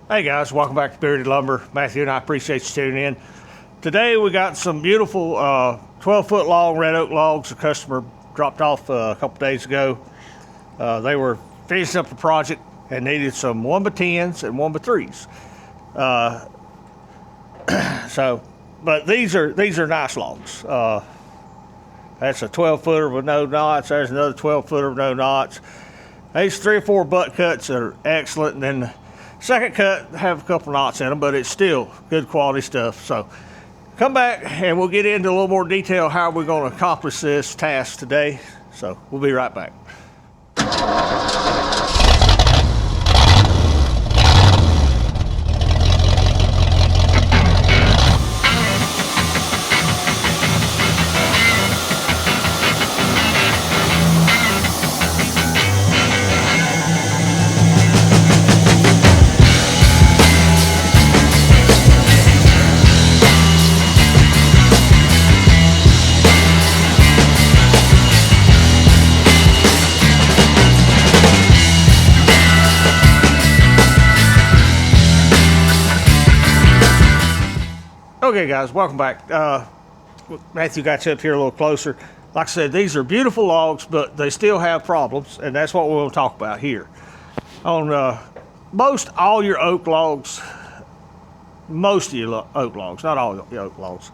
Hey guys, welcome back to Bearded Lumber. Matthew and I appreciate you tuning in. Today we got some beautiful 12-foot long red oak logs a customer dropped off a couple days ago. They were finishing up a project and needed some 1x10s and 1x3s. But these are nice logs. That's a 12-footer with no knots. There's another 12-footer with no knots. These 3 or 4 butt cuts are excellent, and then the second cut have a couple knots in them, but it's still good quality stuff. So come back and we'll get into a little more detail how we're going to accomplish this task today. So we'll be right back. Okay guys, welcome back. Matthew got you up here a little closer. Like I said, these are beautiful logs, but they still have problems, and that's what we're going to talk about here. On most all your oak logs, not all your oak logs,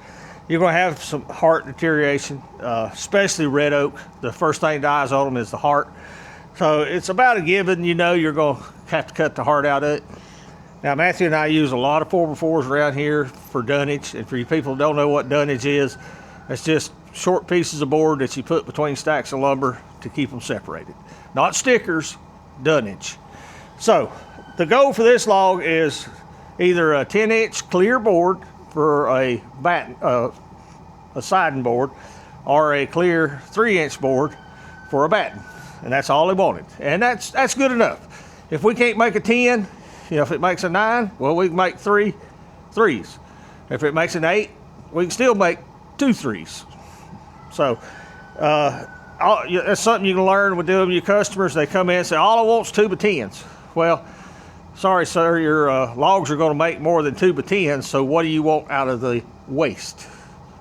you're going to have some heart deterioration, especially red oak. The first thing dies on them is the heart. So it's about a given, you're going to have to cut the heart out of it. Now, Matthew and I use a lot of 4x4s around here for dunnage. And for you people who don't know what dunnage is, it's just short pieces of board that you put between stacks of lumber to keep them separated. Not stickers, dunnage. So the goal for this log is either a 10-inch clear board for a siding board, or a clear 3-inch board for a batten. And that's all they wanted. And that's good enough. If we can't make a 10, if it makes a 9, well, we can make 3 3s. If it makes an 8, we can still make 2 3s. So that's something you can learn with doing with your customers. They come in and say, all I want is 2x10s. Well, sorry, sir, your logs are going to make more than 2x10s, so what do you want out of the waste?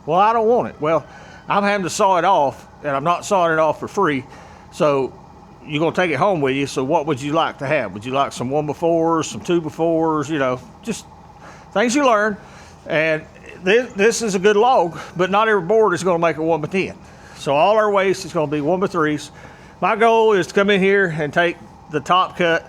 Well, I don't want it. Well, I'm having to saw it off, and I'm not sawing it off for free, so you're going to take it home with you, so what would you like to have? Would you like some 1x4s, some 2x4s, just things you learn. And this is a good log, but not every board is going to make a 1x10. So all our waste is going to be 1x3s. My goal is to come in here and take the top cut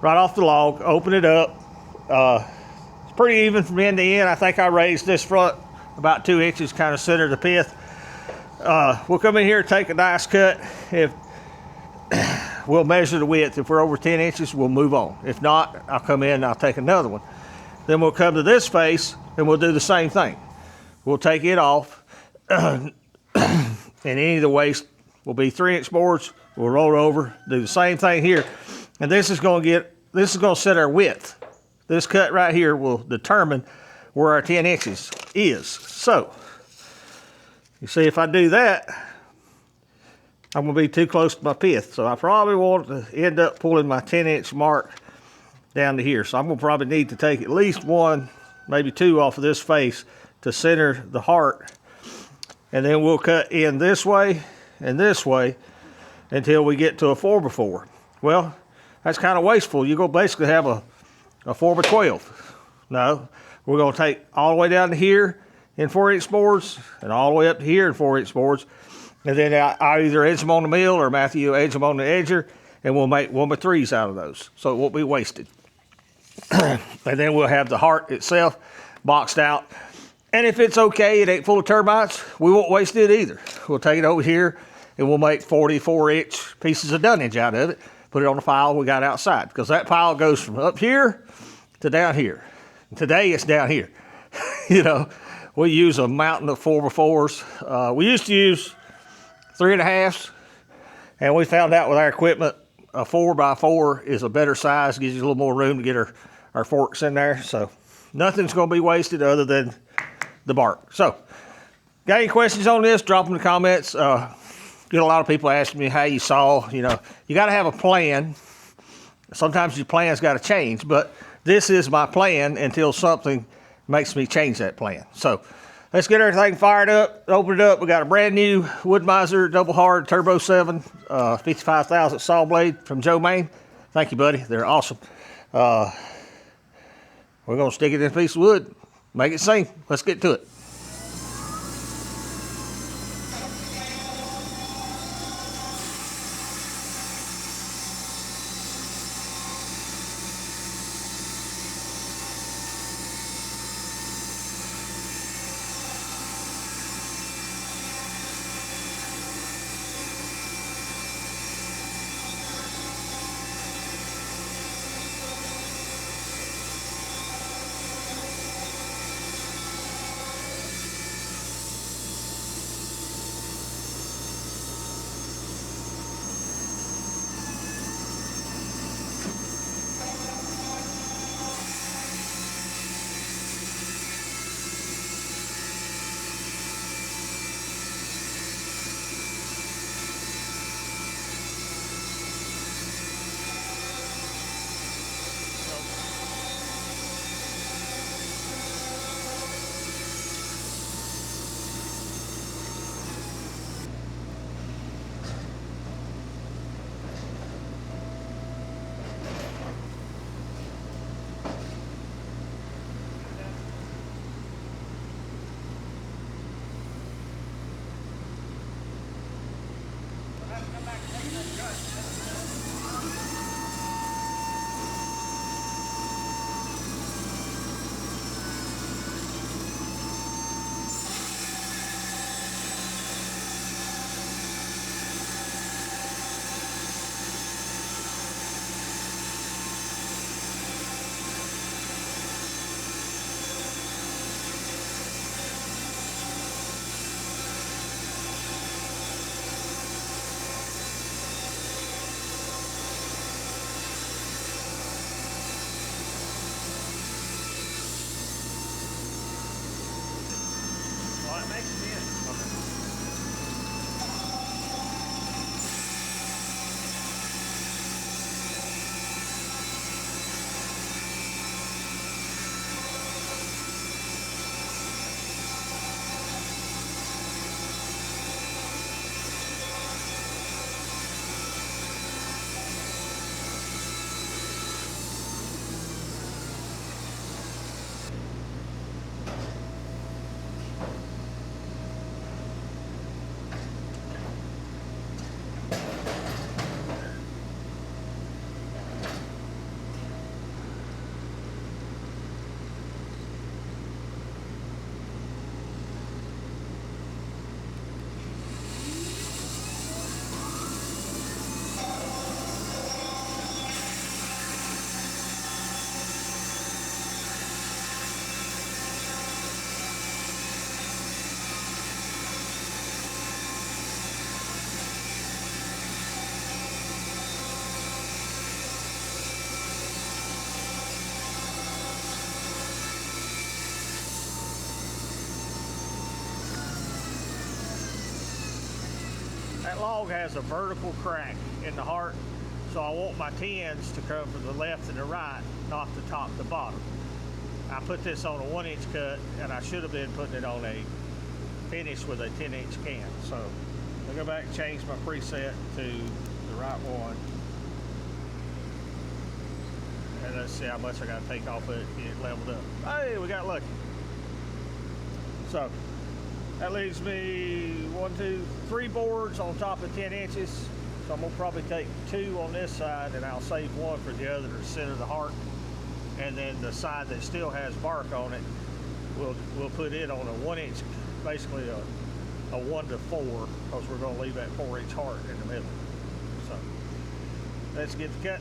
right off the log, open it up. It's pretty even from end to end. I think I raised this front about 2 inches, kind of center the pith. We'll come in here, take a nice cut. We'll measure the width. If we're over 10 inches, we'll move on. If not, I'll come in and I'll take another one. Then we'll come to this face and we'll do the same thing. We'll take it off, and any of the waste will be 3-inch boards. We'll roll it over, do the same thing here. And this is going to set our width. This cut right here will determine where our 10 inches is. So, you see, if I do that, I'm going to be too close to my pith. So I probably want to end up pulling my 10-inch mark down to here. So I'm going to probably need to take at least 1, maybe 2 off of this face to center the heart. And then we'll cut in this way and this way until we get to a 4x4. Well, that's kind of wasteful. You're going to basically have a 4x12. No, we're going to take all the way down to here in 4-inch boards and all the way up to here in 4-inch boards. And then I either edge them on the mill or Matthew edge them on the edger, and we'll make 1x3s out of those, so it won't be wasted. And then we'll have the heart itself boxed out. And if it's okay, it ain't full of termites, we won't waste it either. We'll take it over here, and we'll make 44-inch pieces of dunnage out of it, put it on the pile we got outside, because that pile goes from up here to down here. And today it's down here. We use a mountain of 4x4s. We used to use 3.5s, and we found out with our equipment a 4x4 is a better size, gives you a little more room to get our forks in there. So nothing's going to be wasted other than the bark. So got any questions on this, drop them in the comments. Get a lot of people asking me how you saw. You got to have a plan. Sometimes your plan's got to change, but this is my plan until something makes me change that plan. So let's get everything fired up, open it up. We got a brand new wood miser, double hard, turbo 7, 55,000 saw blade from Joe Maine. Thank you, buddy. They're awesome. We're gonna stick it in a piece of wood, make it sing. Let's get to it. That log has a vertical crack in the heart, so I want my tins to come from the left and the right, not the top to bottom. I put this on a 1-inch cut, and I should have been putting it on a finish with a 10-inch can. So I'll go back and change my preset to the right one. And let's see how much I got to take off it to get it leveled up. Hey, we got lucky. So that leaves me 1, 2, 3 boards on top of 10 inches. So I'm gonna probably take 2 on this side, and I'll save 1 for the other to center the heart. And then the side that still has bark on it, we'll put it on a 1-inch, basically a 1 to 4, because we're gonna leave that 4-inch heart in the middle. So let's get the cut.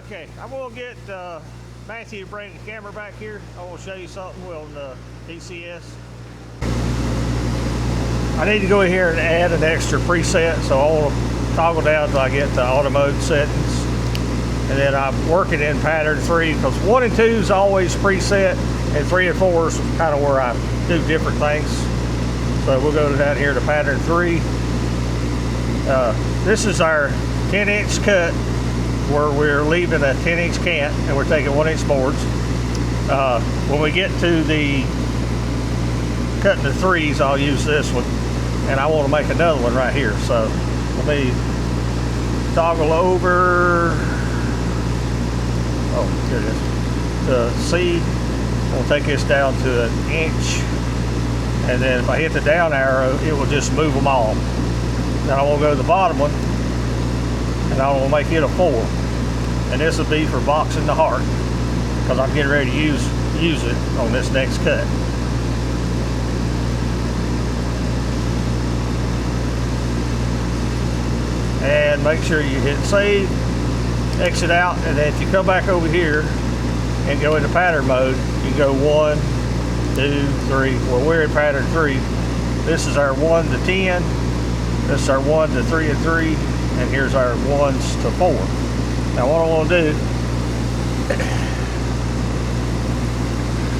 Okay, I'm gonna get Matthew to bring the camera back here. I want to show you something on the DCS. I need to go in here and add an extra preset, so I want to toggle down until I get to auto mode settings. And then I'm working in pattern 3 because 1 and 2 is always preset, and 3 and 4 is kind of where I do different things. So we'll go down here to pattern 3. This is our 10-inch cut where we're leaving a 10-inch cant and we're taking 1-inch boards. When we get to the cutting the 3s, I'll use this one, and I want to make another one right here. So let me toggle over. Oh, here it is. To C, we'll take this down to 1 inch, and then if I hit the down arrow, it will just move them all. Then I will go to the bottom one, and I will make it a 4. And this will be for boxing the heart, because I'm getting ready to use it on this next cut. And make sure you hit save, exit out, and then if you come back over here and go into pattern mode, you go 1, 2, 3. Well, we're in pattern 3. This is our 1 to 10. This is our 1 to 3 and 3, and here's our 1s to 4. Now what I want to do,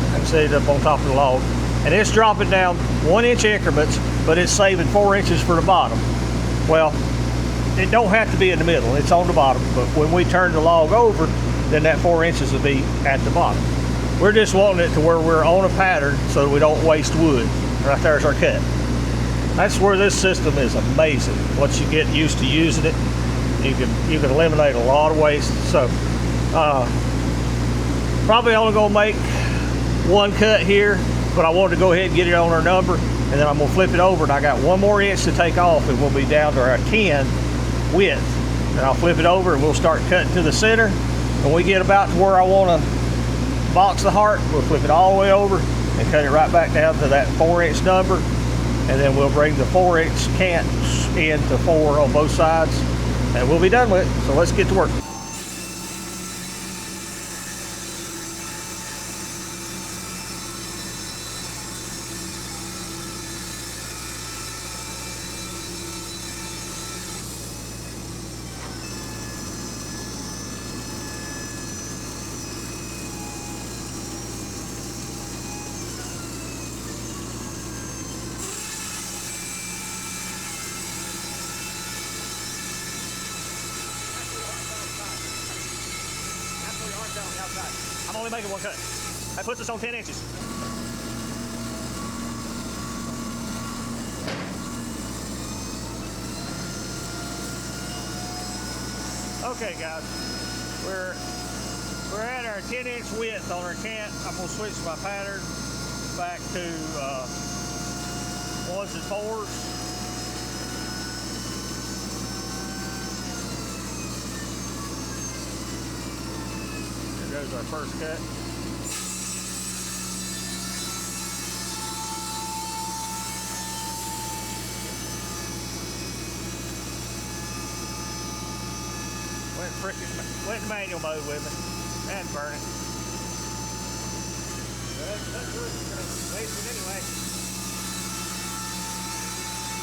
I can set it up on top of the log, and it's dropping down 1-inch increments, but it's saving 4 inches for the bottom. Well, it don't have to be in the middle, it's on the bottom, but when we turn the log over, then that 4 inches will be at the bottom. We're just wanting it to where we're on a pattern so that we don't waste wood. Right there's our cut. That's where this system is amazing. Once you get used to using it, you can eliminate a lot of waste. So probably only gonna make 1 cut here, but I wanted to go ahead and get it on our number, and then I'm gonna flip it over, and I got 1 more inch to take off, and we'll be down to our 10 width. And I'll flip it over and we'll start cutting to the center. When we get about to where I want to box the heart, we'll flip it all the way over and cut it right back down to that 4-inch number, and then we'll bring the 4-inch cant into 4 on both sides, and we'll be done with it. So let's get to work. I'm only making 1 cut. That puts us on 10 inches. Okay, guys, we're at our 10-inch width on our cant. I'm gonna switch my pattern back to 1s and 4s. Goes our first cut. Went in manual mode with me and burn it. That's good. Waste it anyway.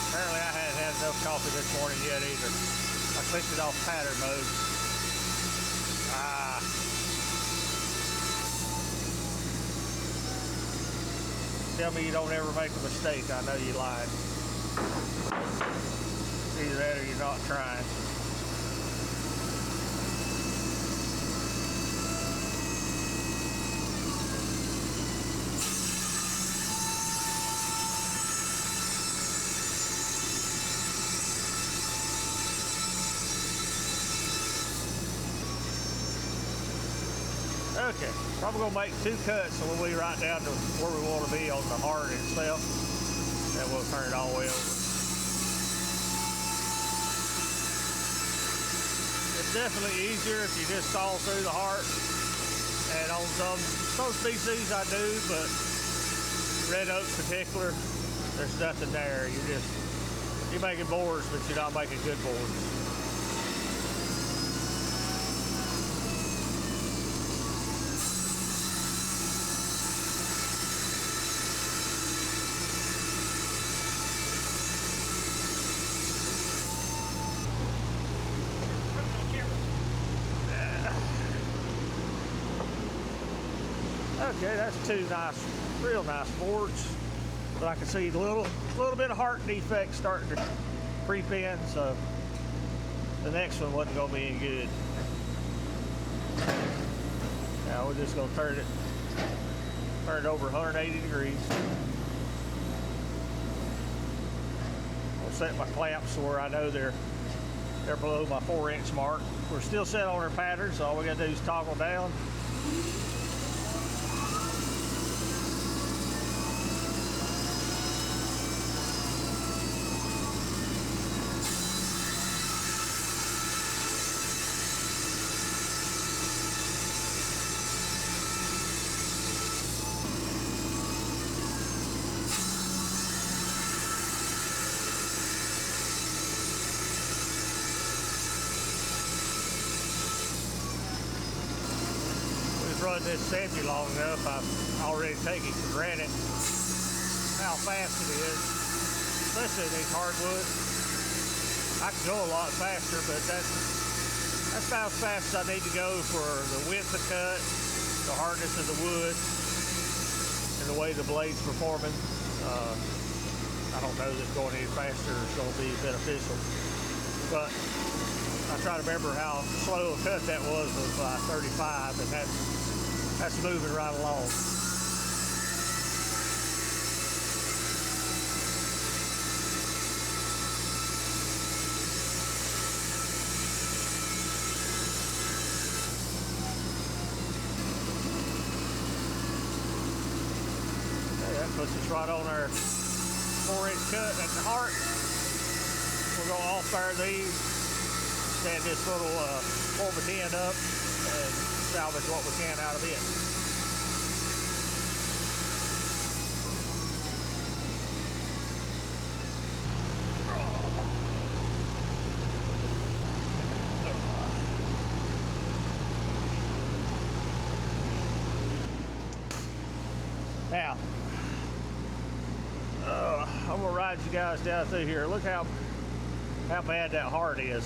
Apparently I hadn't had enough coffee this morning yet either. I clicked it off pattern mode. Tell me you don't ever make a mistake. I know you lied. Either that or you're not trying. Okay, probably gonna make 2 cuts, so we'll be right down to where we want to be on the heart itself, and we'll turn it all the way over. It's definitely easier if you just saw through the heart, and on some species I do, but red oak particular, there's nothing there. You're making boards, but you're not making good boards. Okay, that's two nice, real nice boards. But I can see a little bit of heart defect starting to creep in, so the next one wasn't going to be any good. Now we're just going to turn it over 180 degrees. I'll set my clamps where I know they're below my 4-inch mark. We're still set on our pattern, so all we got to do is toggle down. Run this semi long enough, I've already taken for granted how fast it is, especially these hardwoods. I can go a lot faster, but that's about as fast as I need to go for the width of cut, the hardness of the wood, and the way the blade's performing. I don't know that going any faster is going to be beneficial, but I try to remember how slow a cut that was with 35, and that's moving right along. Okay, that puts us right on our 4-inch cut at the heart. We're going to off-fire these, stand this little 4x10 up, and salvage what we can out of it. Now, I'm gonna ride you guys down through here. Look how bad that heart is.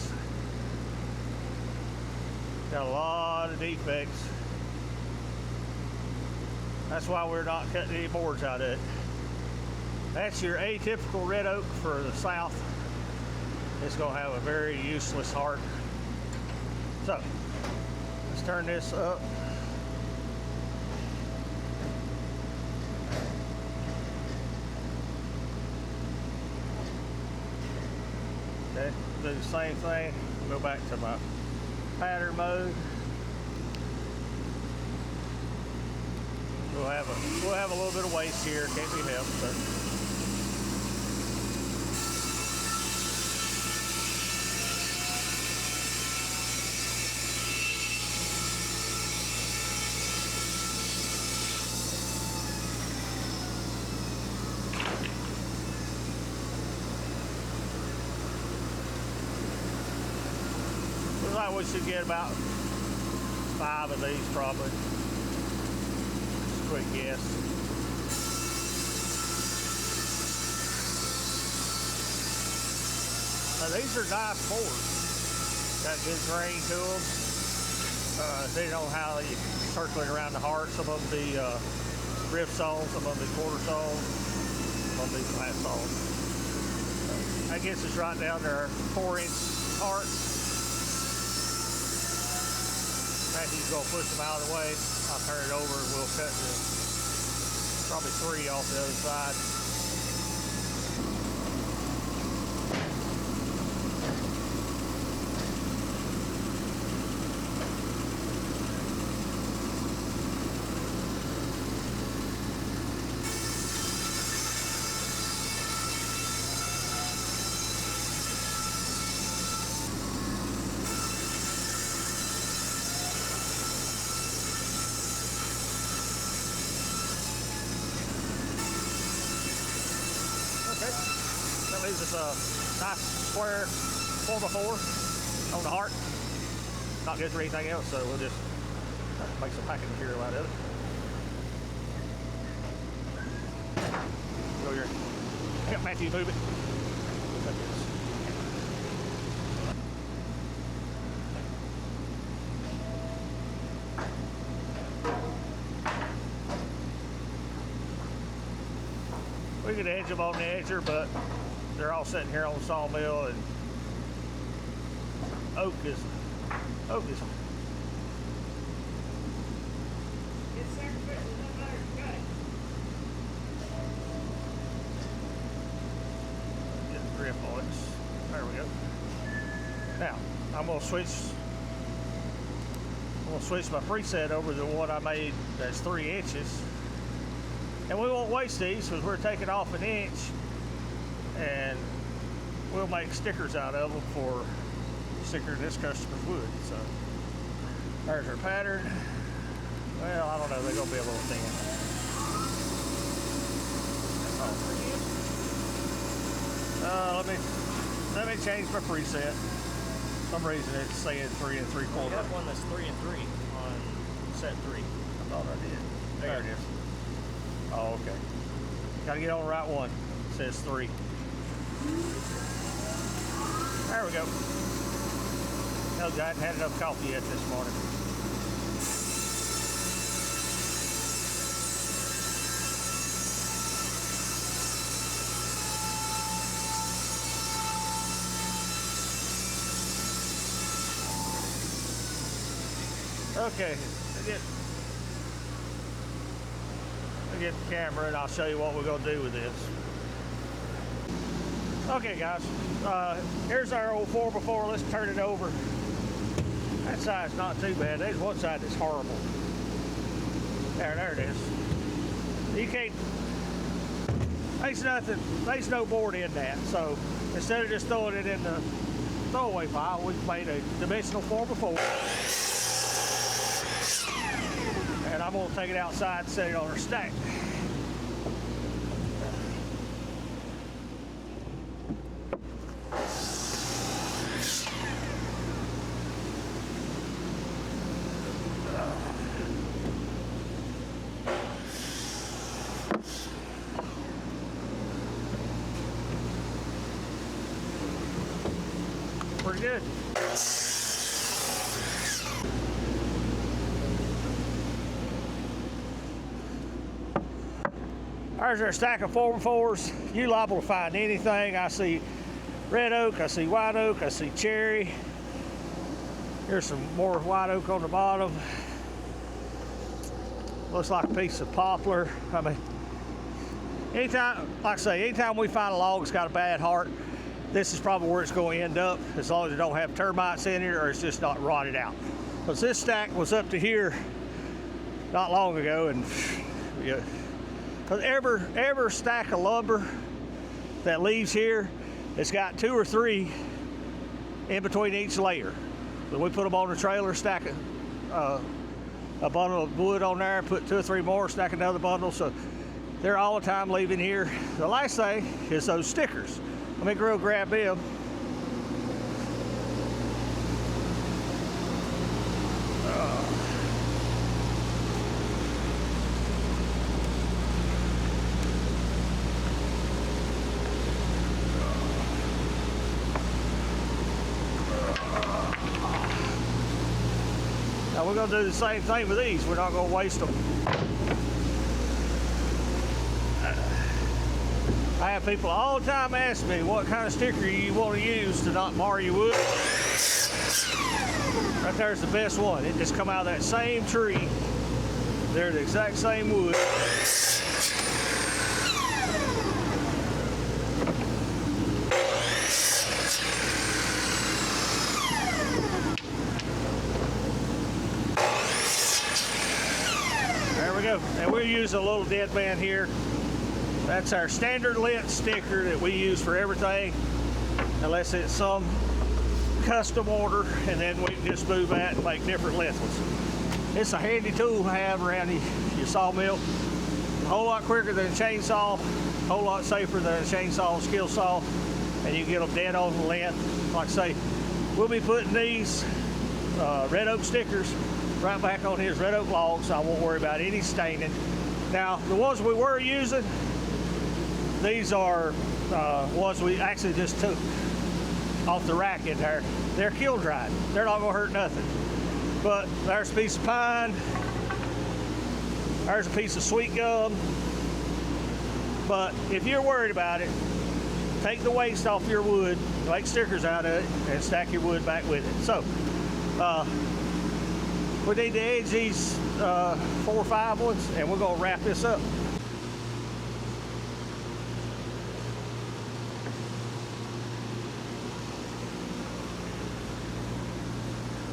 Got a lot of defects. That's why we're not cutting any boards out of it. That's your atypical red oak for the south. It's gonna have a very useless heart. So, let's turn this up. Okay, do the same thing. Go back to my pattern mode. We'll have a little bit of waste here, can't be helped, but looks like we should get about 5 of these probably. Quick guess. Now these are nice boards. Got good grain to them. Depending on how they circulate around the heart. Some of them be rift saws, some of them be quarter saws, some of them be flat saws. That gets us right down to our 4-inch heart. Matthew's gonna push them out of the way. I'll turn it over and we'll cut probably 3 off the other side. That leaves us a nice square 4x4 on the heart. Not good for anything else, so we'll just make some packing material out of it. Go here. Help Matthew move it. could edge them on the edger, but they're all sitting here on the sawmill, and oak is. It's sacrificial, no matter if you cut it. Get the grip on it. There we go. Now I'm gonna switch my preset over to the one I made that's 3 inches. And we won't waste these because we're taking off an inch, and we'll make stickers out of them for stickering this customer's wood. So there's our pattern. Well, I don't know, they're gonna be a little thin. Let me change my preset. For some reason it's saying 3 3/4. You have one that's 3 and 3 on set 3. I thought I did. There it is. Oh, okay. Gotta get on the right one. It says 3. There we go. No, I hadn't had enough coffee yet this morning. Okay, I'll get the camera and I'll show you what we're going to do with this. Okay guys, here's our old 4x4. Let's turn it over. That side's not too bad. There's one side that's horrible. There it is. You can't, there's no board in that. So instead of just throwing it in the throwaway pile, we've made a dimensional 4x4. And I'm going to take it outside and set it on our stack. Pretty good. There's our stack of 4x4s. You're liable to find anything. I see red oak, I see white oak, I see cherry. Here's some more white oak on the bottom. Looks like a piece of poplar. I mean, anytime, like I say, anytime we find a log that's got a bad heart, this is probably where it's going to end up, as long as it don't have termites in it or it's just not rotted out. Because this stack was up to here not long ago, and yeah. Because every stack of lumber that leaves here, it's got 2 or 3 in between each layer. So we put them on the trailer, stack a bundle of wood on there, put 2 or 3 more, stack another bundle. So they're all the time leaving here. The last thing is those stickers. Let me go grab them. Now we're going to do the same thing with these. We're not going to waste them. I have people all the time ask me what kind of sticker you want to use to not mar your wood. Right there's the best one. It just come out of that same tree. They're the exact same wood. There we go. And we'll use a little dead man here. That's our standard length sticker that we use for everything, unless it's some custom order, and then we can just move that and make different lengths. It's a handy tool to have around your sawmill. A whole lot quicker than a chainsaw, a whole lot safer than a chainsaw, skill saw, and you can get them dead on the length. Like I say, we'll be putting these red oak stickers right back on his red oak logs, so I won't worry about any staining. Now, the ones we were using, these are ones we actually just took off the rack in there. They're kiln dried. They're not gonna hurt nothing. But there's a piece of pine. There's a piece of sweet gum. But if you're worried about it, take the waste off your wood, make stickers out of it, and stack your wood back with it. So, we need to edge these 4 or 5 ones, and we're gonna wrap this up.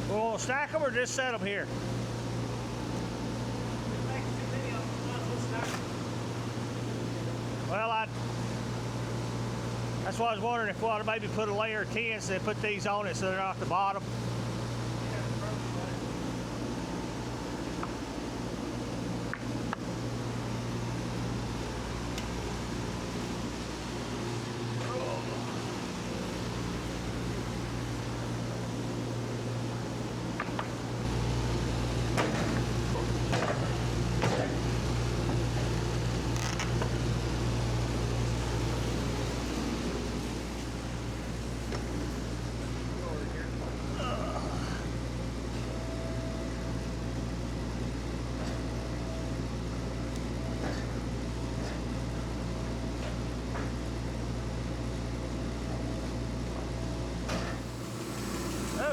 We're gonna stack them or just set them here? Well, that's what I was wondering, if we ought to maybe put a layer of tents and put these on it so they're not at the bottom.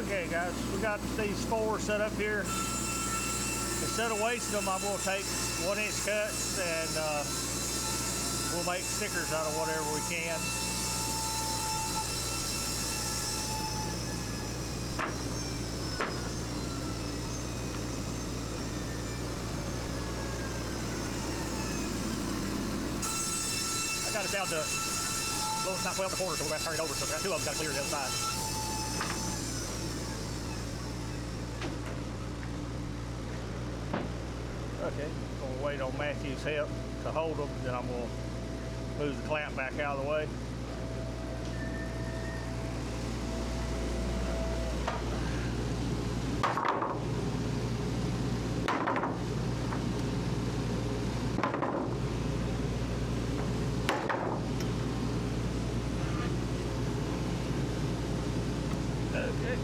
Okay guys, we got these 4 set up here. Instead of wasting them, I'm going to take 1-inch cuts and we'll make stickers out of whatever we can. I got it down to lowest not 12 and a quarter, so we're going to turn it over. So we got 2 of them got to clear the other side. Okay, I'm going to wait on Matthew's help to hold them, then I'm going to move the clamp back out of the way. Okay.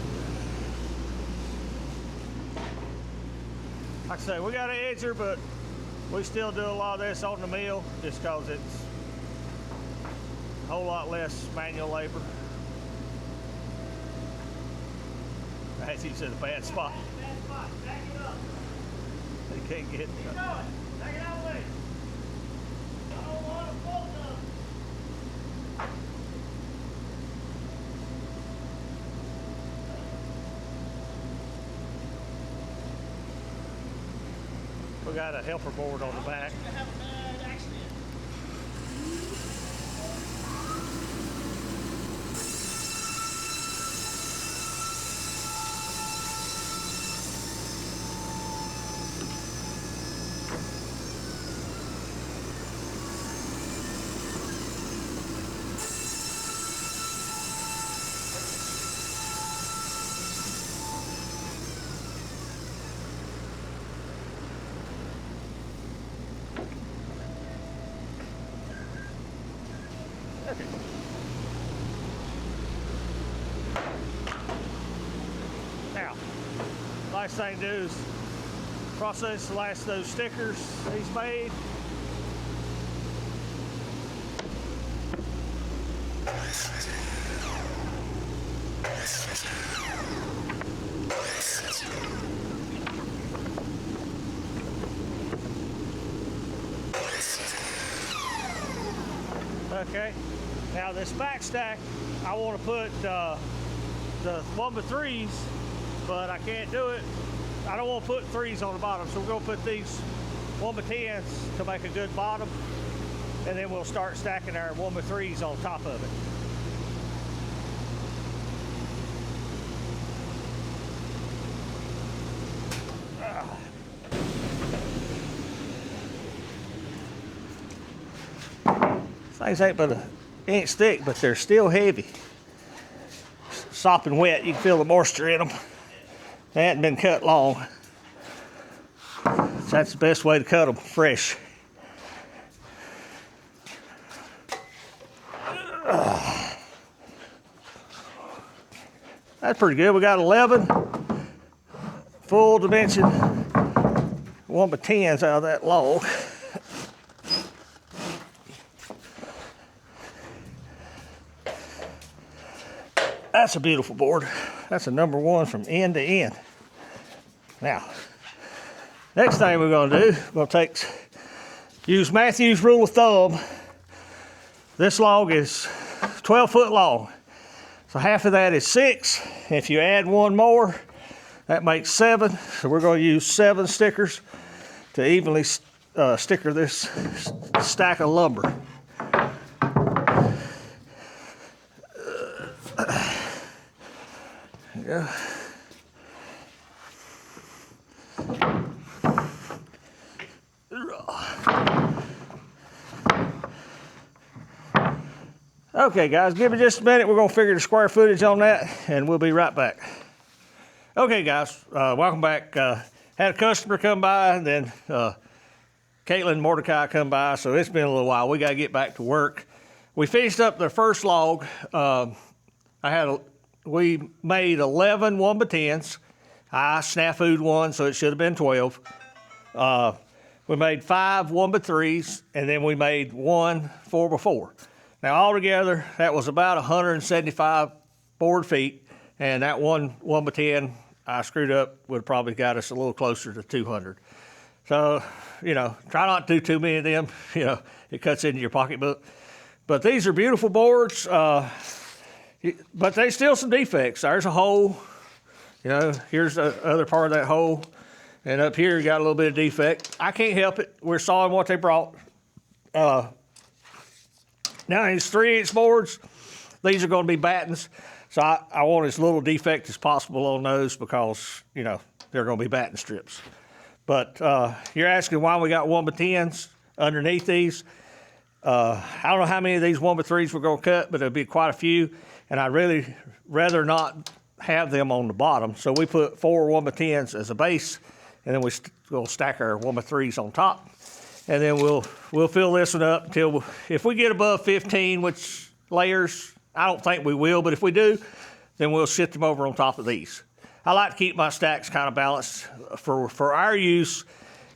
Like I say, we got an edger, but we still do a lot of this on the mill just because it's a whole lot less manual labor. As he said, a bad spot. Bad spot. Back it up. They can't get it. Keep going. Back it out of the way. I don't want to bolt them. We got a helper board on the back. I have a bad accident. Okay. Now, last thing to do is process the last of those stickers he's made. Okay, now this back stack, I want to put the 1x3s, but I can't do it. I don't want to put 3s on the bottom, so we're going to put these 1x10s to make a good bottom, and then we'll start stacking our 1x3s on top of it. Things ain't but an inch thick, but they're still heavy. Sopping wet, you can feel the moisture in them. They hadn't been cut long. So that's the best way to cut them, fresh. That's pretty good. We got 11 full dimension 1x10s out of that log. That's a beautiful board. That's a number one from end to end. Now, next thing we're gonna do, we're gonna use Matthew's rule of thumb. This log is 12 foot long. So half of that is 6. If you add one more, that makes 7. So we're gonna use 7 stickers to evenly sticker this stack of lumber. Yeah. Okay, guys, give me just a minute. We're gonna figure the square footage on that, and we'll be right back. Okay, guys, welcome back. Had a customer come by, and then Caitlin and Mordecai come by, so it's been a little while. We gotta get back to work. We finished up the first log. We made 11 1x10s. I snafu'd one, so it should have been 12. We made 5 1x3s, and then we made 1 4x4. Now, altogether, that was about 175 board feet, and that one 1x10 I screwed up would have probably got us a little closer to 200. So, try not to do too many of them. It cuts into your pocketbook. But these are beautiful boards, but there's still some defects. There's a hole. Here's the other part of that hole. And up here, you got a little bit of defect. I can't help it. We're sawing what they brought. Now, these 3-inch boards, these are going to be battens. So I want as little defect as possible on those because, they're going to be batten strips. But you're asking why we got 1x10s underneath these. I don't know how many of these 1x3s we're going to cut, but it'll be quite a few. And I'd really rather not have them on the bottom. So we put 4 1x10s as a base, and then we'll stack our 1x3s on top. And then we'll fill this one up until, if we get above 15, which layers, I don't think we will, but if we do, then we'll sit them over on top of these. I like to keep my stacks kind of balanced. For our use,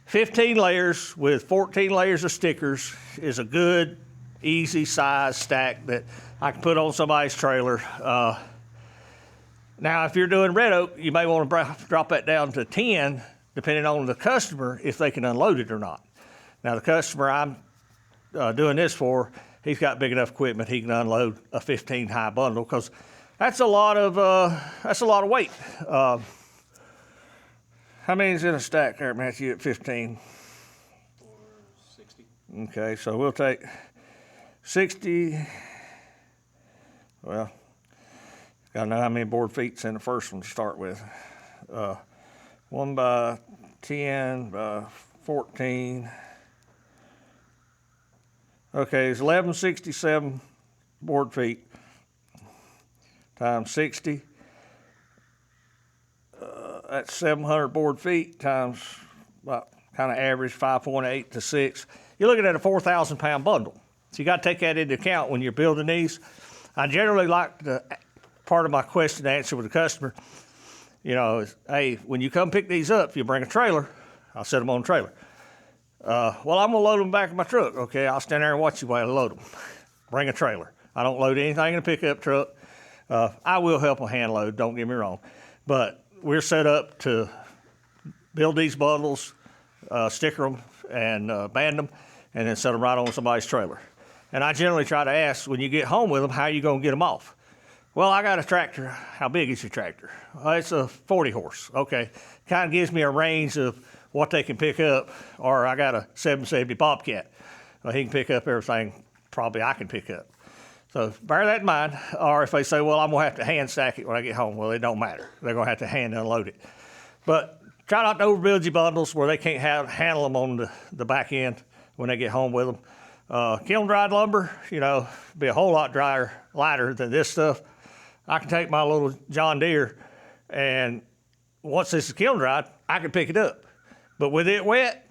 15 layers with 14 layers of stickers is a good, easy size stack that I can put on somebody's trailer. Now, if you're doing red oak, you may want to drop that down to 10, depending on the customer, if they can unload it or not. Now, the customer I'm doing this for, he's got big enough equipment he can unload a 15 high bundle because that's a lot of weight. How many is in a stack there, Matthew, at 15? 60. Okay, so we'll take 60. Well, gotta know how many board feet's in the first one to start with. 1x10 by 14. Okay, it's 1167 board feet times 60. That's 700 board feet times about kind of average 5.8 to 6. You're looking at a 4,000 pound bundle. So you got to take that into account when you're building these. I generally like part of my question to answer with the customer, is, hey, when you come pick these up, if you bring a trailer, I'll set them on a trailer. Well, I'm gonna load them back in my truck. Okay, I'll stand there and watch you while I load them. Bring a trailer. I don't load anything in a pickup truck. I will help them hand load, don't get me wrong. But we're set up to build these bundles, sticker them, and band them, and then set them right on somebody's trailer. And I generally try to ask, when you get home with them, how are you gonna get them off? Well, I got a tractor. How big is your tractor? Well, it's a 40 horse. Okay, kind of gives me a range of what they can pick up. Or I got a 770 Bobcat. Well, he can pick up everything probably I can pick up. So bear that in mind. Or if they say, well, I'm gonna have to hand stack it when I get home. Well, it don't matter. They're gonna have to hand unload it. But try not to overbuild your bundles where they can't handle them on the back end when they get home with them. Kiln dried lumber, be a whole lot lighter than this stuff. I can take my little John Deere, and once this is kiln dried, I can pick it up. But with it wet,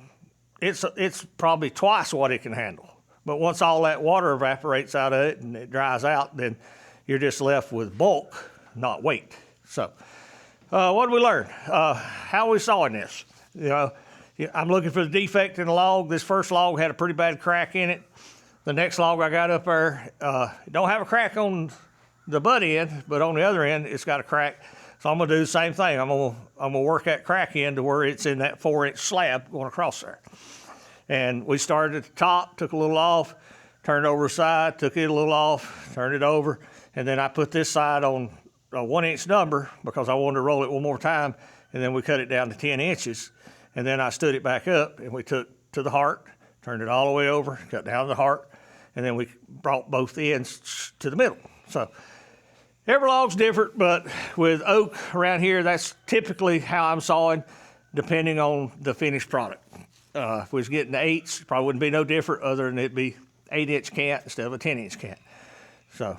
it's probably twice what it can handle. But once all that water evaporates out of it and it dries out, then you're just left with bulk, not weight. So, what did we learn? How are we sawing this? I'm looking for the defect in the log. This first log had a pretty bad crack in it. The next log I got up there, don't have a crack on the butt end, but on the other end, it's got a crack. So I'm gonna do the same thing. I'm gonna work that crack in to where it's in that 4-inch slab going across there. And we started at the top, took a little off, turned over the side, took it a little off, turned it over, and then I put this side on a 1-inch number because I wanted to roll it one more time, and then we cut it down to 10 inches. And then I stood it back up, and we took to the heart, turned it all the way over, cut down to the heart, and then we brought both ends to the middle. So every log's different, but with oak around here, that's typically how I'm sawing, depending on the finished product. If we was getting the 8s, it probably wouldn't be no different other than it'd be 8-inch cant instead of a 10-inch cant. So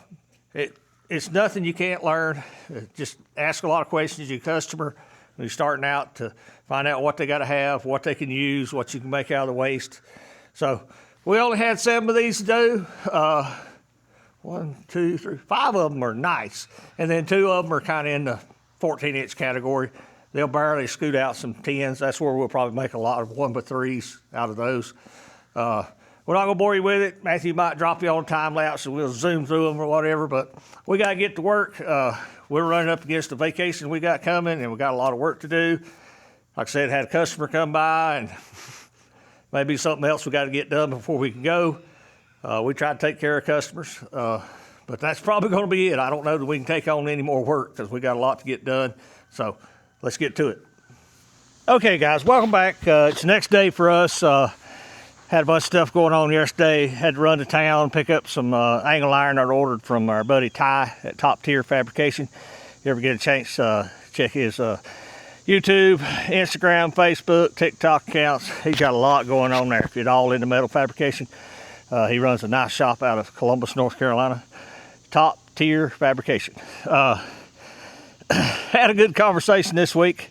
it's nothing you can't learn. Just ask a lot of questions to your customer when you're starting out to find out what they got to have, what they can use, what you can make out of the waste. So we only had 7 of these to do. 1, 2, 3, 5 of them are nice, and then 2 of them are kind of in the 14-inch category. They'll barely scoot out some 10s. That's where we'll probably make a lot of 1x3s out of those. We're not gonna bore you with it. Matthew might drop you on a time lapse and we'll zoom through them or whatever, but we gotta get to work. We're running up against the vacation we got coming, and we got a lot of work to do. Like I said, had a customer come by, and maybe something else we gotta get done before we can go. We try to take care of customers, but that's probably gonna be it. I don't know that we can take on any more work because we got a lot to get done. So let's get to it. Okay, guys, welcome back. It's the next day for us. Had a bunch of stuff going on yesterday. Had to run to town, pick up some angle iron I ordered from our buddy Ty at Top Tier Fabrication. You ever get a chance, check his YouTube, Instagram, Facebook, TikTok accounts. He's got a lot going on there if you're all into metal fabrication. He runs a nice shop out of Columbus, North Carolina. Top Tier Fabrication. Had a good conversation this week.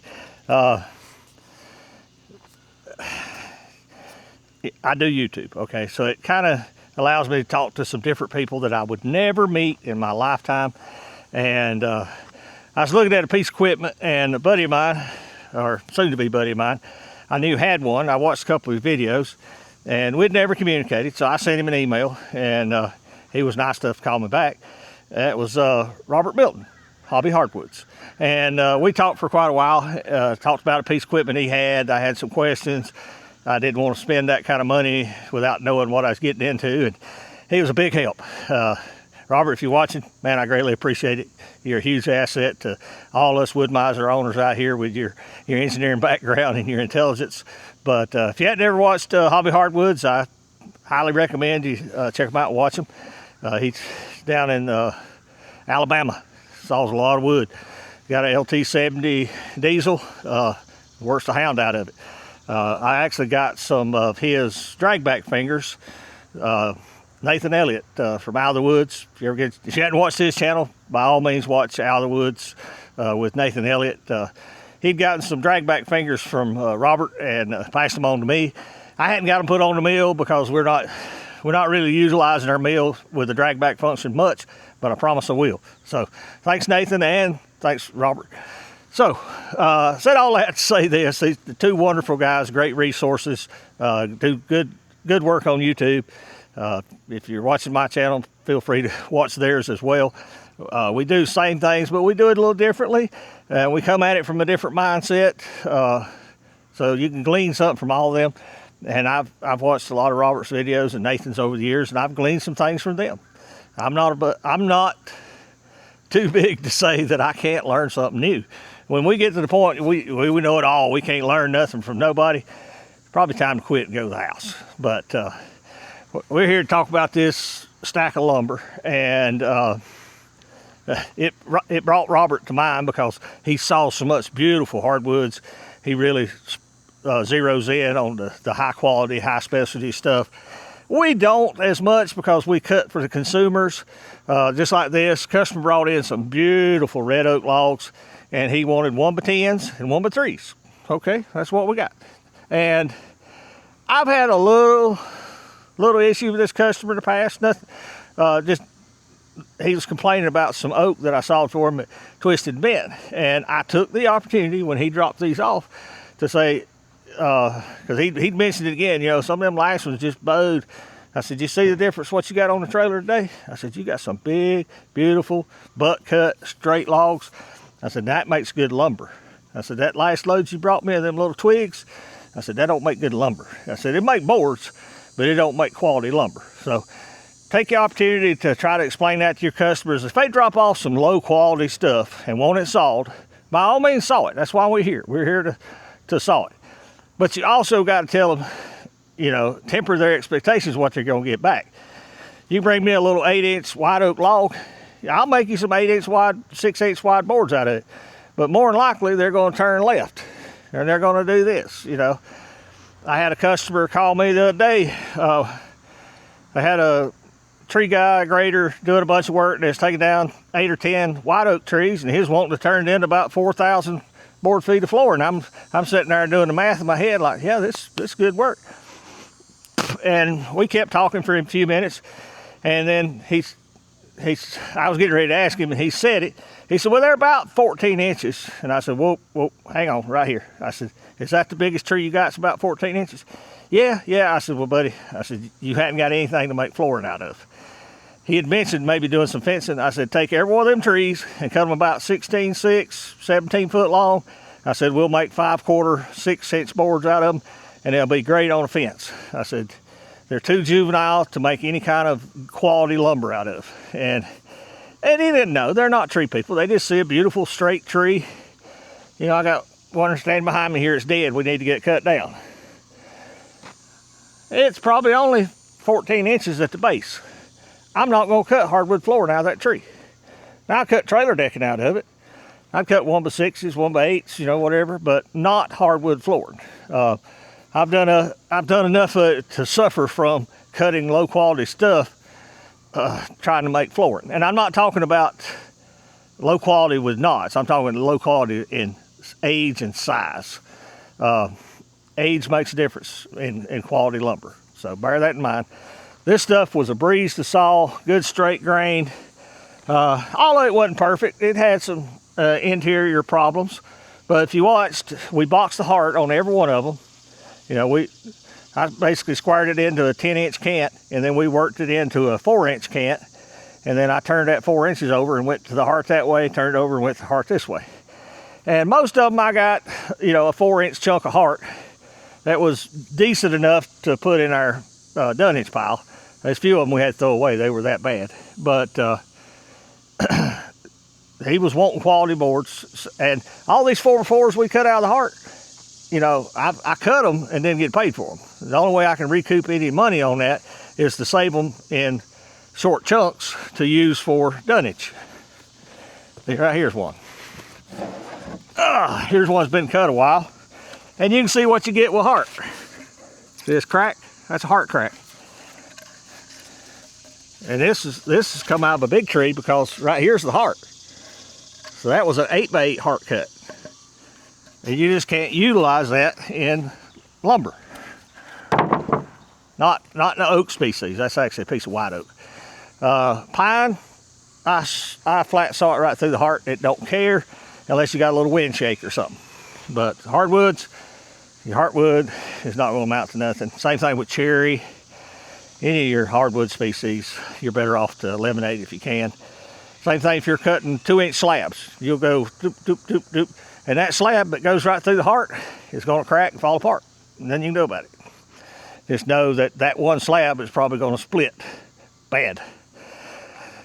I do YouTube, okay? So it kind of allows me to talk to some different people that I would never meet in my lifetime. And I was looking at a piece of equipment, and a buddy of mine, or soon-to-be buddy of mine, I knew had one. I watched a couple of his videos, and we'd never communicated, so I sent him an email, and he was nice enough to call me back. That was Robert Milton, Hobby Heartwoods. And we talked for quite a while, talked about a piece of equipment he had. I had some questions. I didn't want to spend that kind of money without knowing what I was getting into, and he was a big help. Robert, if you're watching, man, I greatly appreciate it. You're a huge asset to all us Wood Mizer owners out here with your engineering background and your intelligence. But if you hadn't ever watched Hobby Heartwoods, I highly recommend you check him out and watch him. He's down in Alabama, saws a lot of wood. Got an LT70 diesel, works the hound out of it. I actually got some of his dragback fingers, Nathan Elliott from Out of the Woods. If you hadn't watched his channel, by all means watch Out of the Woods with Nathan Elliott. He'd gotten some dragback fingers from Robert and passed them on to me. I hadn't got them put on the mill because we're not really utilizing our mill with the dragback function much, but I promise I will. So thanks Nathan, and thanks Robert. So, said all that to say this, the 2 wonderful guys, great resources, do good work on YouTube. If you're watching my channel, feel free to watch theirs as well. We do the same things, but we do it a little differently. We come at it from a different mindset, so you can glean something from all of them. And I've watched a lot of Robert's videos and Nathan's over the years, and I've gleaned some things from them. I'm not too big to say that I can't learn something new. When we get to the point we know it all, we can't learn nothing from nobody, probably time to quit and go to the house. But we're here to talk about this stack of lumber, and it brought Robert to mind because he saw so much beautiful hardwoods. He really zeroes in on the high quality, high specialty stuff. We don't as much because we cut for the consumers. Just like this, customer brought in some beautiful red oak logs, and he wanted 1x10s and 1x3s. Okay, that's what we got. And I've had a little issue with this customer in the past. Nothing, just he was complaining about some oak that I sawed for him at Twisted Bent, and I took the opportunity when he dropped these off to say, because he'd mentioned it again, some of them last ones just bowed, I said, you see the difference what you got on the trailer today? I said, you got some big, beautiful, butt cut, straight logs. I said, that makes good lumber. I said, that last load you brought me of them little twigs, I said, that don't make good lumber. I said, it make boards, but it don't make quality lumber. So take the opportunity to try to explain that to your customers. If they drop off some low quality stuff and want it sawed, by all means saw it. That's why we're here. We're here to saw it. But you also got to tell them, you know, temper their expectations what they're going to get back. You bring me a little 8-inch white oak log, I'll make you some 8-inch wide, 6-inch wide boards out of it. But more than likely, they're going to turn left, and they're going to do this, you know. I had a customer call me the other day. They had a tree guy, a grader, doing a bunch of work, and it's taking down 8 or 10 white oak trees, and he was wanting to turn it into about 4,000 board feet of floor. And I'm sitting there doing the math in my head, like, yeah, this good work. And we kept talking for a few minutes, and then I was getting ready to ask him, and he said it. He said, well, they're about 14 inches. And I said, whoa, hang on, right here. I said, is that the biggest tree you got? It's about 14 inches? Yeah. I said, well, buddy, I said, you haven't got anything to make flooring out of. He had mentioned maybe doing some fencing. I said, take every one of them trees and cut them about 16-6, 17 foot long. I said, we'll make 5/4, 6-inch boards out of them, and they'll be great on a fence. I said, they're too juvenile to make any kind of quality lumber out of. And he didn't know. They're not tree people. They just see a beautiful straight tree. You know, I got one standing behind me here. It's dead. We need to get it cut down. It's probably only 14 inches at the base. I'm not going to cut hardwood flooring out of that tree. Now, I cut trailer decking out of it. I'd cut 1x6s, 1x8s, you know, whatever, but not hardwood flooring. I've done enough to suffer from cutting low quality stuff, trying to make flooring. And I'm not talking about low quality with knots. I'm talking low quality in age and size. Age makes a difference in quality lumber. So bear that in mind. This stuff was a breeze to saw, good straight grain. Although it wasn't perfect, it had some interior problems. But if you watched, we boxed the heart on every one of them. You know, I basically squared it into a 10-inch cant, and then we worked it into a 4-inch cant, and then I turned that 4 inches over and went to the heart that way, turned it over and went to the heart this way. And most of them I got, you know, a 4-inch chunk of heart that was decent enough to put in our dunnage pile. There's a few of them we had to throw away. They were that bad. But he was wanting quality boards. And all these 4x4s we cut out of the heart, you know, I cut them and didn't get paid for them. The only way I can recoup any money on that is to save them in short chunks to use for dunnage. Right here's one. Here's one that's been cut a while. And you can see what you get with heart. See this crack? That's a heart crack. And this has come out of a big tree because right here's the heart. So that was an 8x8 heart cut. And you just can't utilize that in lumber. Not in the oak species. That's actually a piece of white oak. Pine, I flat saw it right through the heart. It don't care unless you got a little wind shake or something. But hardwoods, your heartwood is not going to amount to nothing. Same thing with cherry. Any of your hardwood species, you're better off to eliminate if you can. Same thing if you're cutting 2-inch slabs. You'll go doop, doop, doop, doop. And that slab that goes right through the heart is going to crack and fall apart. And then you can do about it. Just know that one slab is probably going to split bad.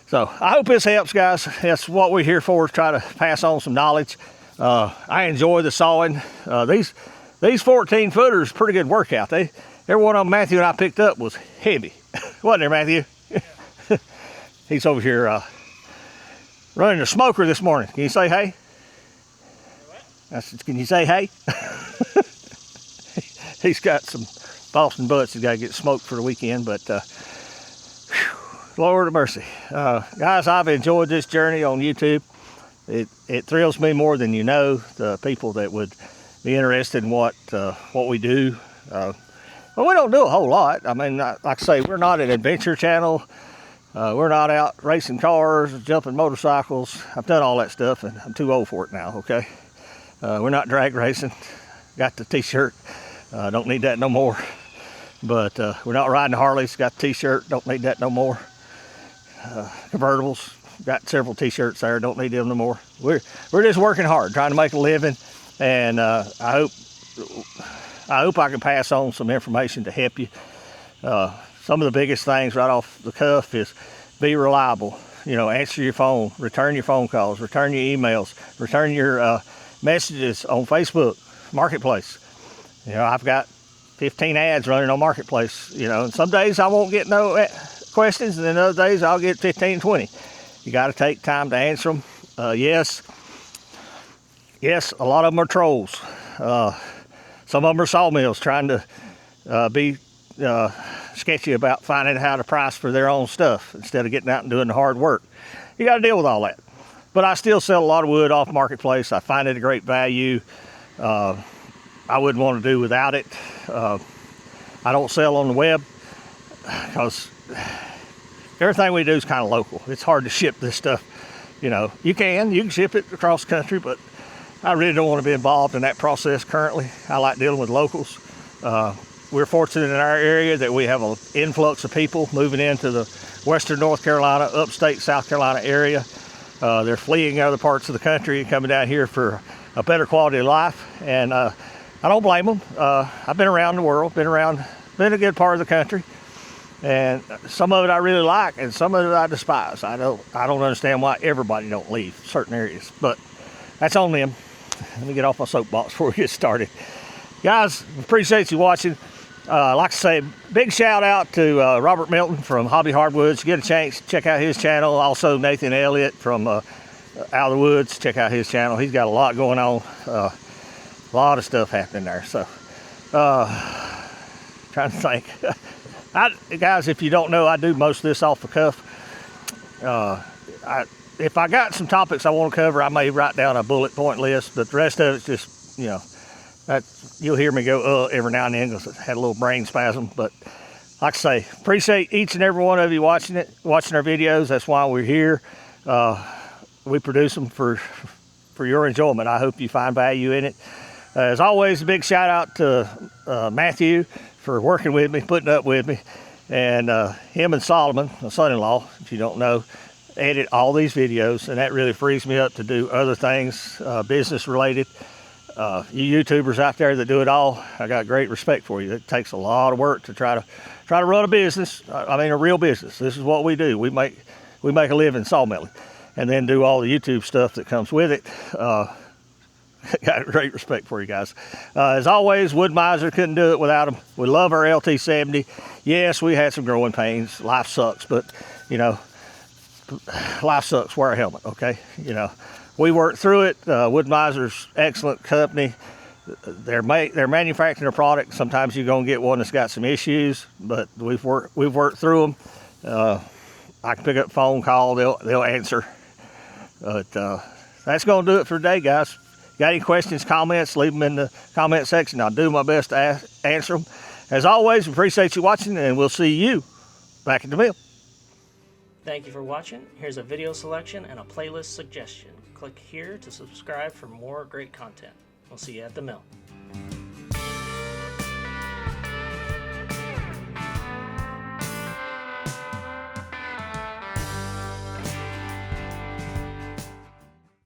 So I hope this helps, guys. That's what we're here for, is try to pass on some knowledge. I enjoy the sawing. These 14 footers, pretty good workout. Every one of them Matthew and I picked up was heavy. Wasn't there, Matthew? Yeah. He's over here running a smoker this morning. Can you say hey? Can you say hey? He's got some Boston butts he's got to get smoked for the weekend, but Lord of mercy. Guys, I've enjoyed this journey on YouTube. It thrills me more than you know, the people that would be interested in what we do. But we don't do a whole lot. I mean, like I say, we're not an adventure channel. We're not out racing cars, jumping motorcycles. I've done all that stuff, and I'm too old for it now, okay? We're not drag racing. Got the t-shirt. Don't need that no more. But we're not riding Harleys. Got the t-shirt, don't need that no more. Convertibles, got several t-shirts there, don't need them no more. We're just working hard, trying to make a living, and I hope I can pass on some information to help you. Some of the biggest things right off the cuff is be reliable. You know, answer your phone, return your phone calls, return your emails, return your messages on Facebook Marketplace. You know, I've got 15 ads running on Marketplace, you know, and some days I won't get no questions, and then other days I'll get 15, 20. You got to take time to answer them. Yes, a lot of them are trolls. Some of them are sawmills trying to be sketchy about finding how to price for their own stuff instead of getting out and doing the hard work. You got to deal with all that. But I still sell a lot of wood off Marketplace. I find it a great value. I wouldn't want to do without it. I don't sell on the web because everything we do is kind of local. It's hard to ship this stuff. You know, you can ship it across the country, but I really don't want to be involved in that process currently. I like dealing with locals. We're fortunate in our area that we have an influx of people moving into the western North Carolina, upstate South Carolina area. They're fleeing other parts of the country and coming down here for a better quality of life, and I don't blame them. I've been around the world, been a good part of the country, and some of it I really like, and some of it I despise. I don't understand why everybody don't leave certain areas, but that's on them. Let me get off my soapbox before we get started. Guys, appreciate you watching. Like I say, big shout out to Robert Milton from Hobby Hardwoods. Get a chance, check out his channel. Also Nathan Elliott from Out of the Woods, check out his channel. He's got a lot going on, a lot of stuff happening there. So, trying to think. Guys, if you don't know, I do most of this off the cuff. If I got some topics I want to cover, I may write down a bullet point list, but the rest of it's just, you know, you'll hear me go every now and then because I had a little brain spasm. But like I say, appreciate each and every one of you watching our videos. That's why we're here. We produce them for your enjoyment. I hope you find value in it. As always, a big shout out to Matthew for working with me, putting up with me, and him and Solomon, my son-in-law, if you don't know, edit all these videos, and that really frees me up to do other things, business related. You YouTubers out there that do it all, I got great respect for you. It takes a lot of work to try to run a business. I mean, a real business. This is what we do. We make a living sawmilling, and then do all the YouTube stuff that comes with it. Got great respect for you guys. As always, Wood Mizer, couldn't do it without them. We love our LT70. Yes, we had some growing pains. Life sucks, but you know, life sucks. Wear a helmet, okay? You know. We worked through it. Wood Mizer's excellent company. They're manufacturing a product. Sometimes you're gonna get one that's got some issues, but we've worked through them. I can pick up a phone call. They'll answer. But that's gonna do it for today, guys. Got any questions, comments? Leave them in the comment section. I'll do my best to answer them. As always, appreciate you watching, and we'll see you back at the mill. Thank you for watching. Here's a video selection and a playlist suggestion. Click here to subscribe for more great content. We'll see you at the mill.